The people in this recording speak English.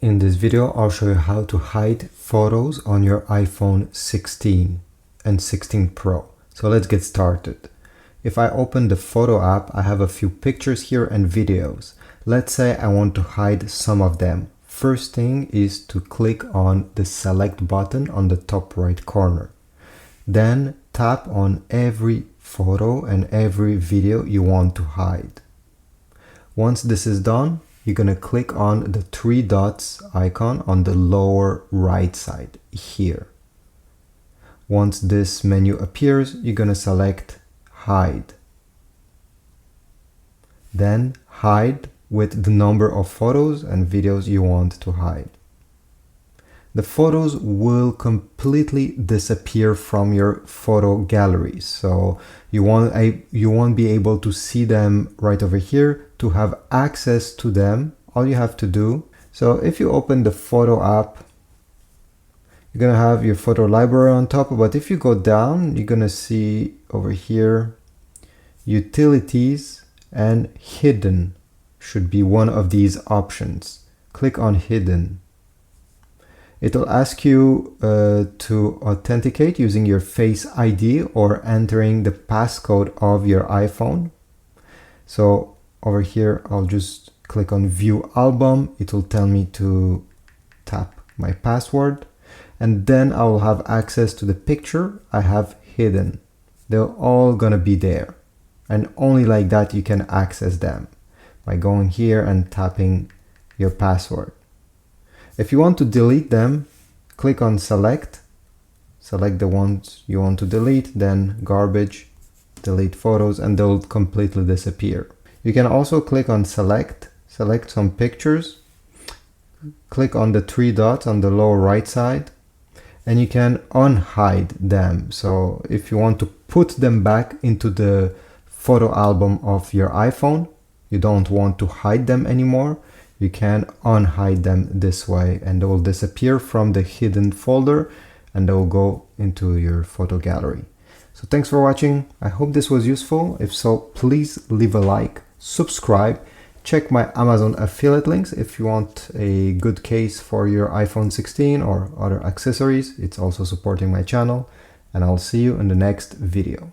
In this video, I'll show you how to hide photos on your iPhone 16 and 16 Pro. So let's get started. If I open the photo app, I have a few pictures here and videos. Let's say I want to hide some of them. First thing is to click on the select button on the top right corner. Then tap on every photo and every video you want to hide. Once this is done, you're going to click on the three dots icon on the lower right side here. Once this menu appears, you're going to select hide. Then hide with the number of photos and videos you want to hide. The photos will completely disappear from your photo gallery, so you won't be able to see them right over here. To have access to them, all you have to do, so if you open the photo app, you're gonna have your photo library on top, but if you go down, you're gonna see over here utilities, and hidden should be one of these options. Click on hidden. It'll ask you to authenticate using your Face ID or entering the passcode of your iPhone. So over here, I'll just click on view album. It will tell me to tap my password, and then I will have access to the picture I have hidden. They're all gonna be there, and only like that you can access them, by going here and tapping your password. If you want to delete them, click on select the ones you want to delete, then garbage, delete photos, and they'll completely disappear. You can also click on select some pictures, click on the three dots on the lower right side, and you can unhide them. So if you want to put them back into the photo album of your iPhone, you don't want to hide them anymore, you can unhide them this way, and they will disappear from the hidden folder and they will go into your photo gallery. So thanks for watching. I hope this was useful. If so, please leave a like, subscribe, check my Amazon affiliate links if you want a good case for your iPhone 16 or other accessories. It's also supporting my channel, and I'll see you in the next video.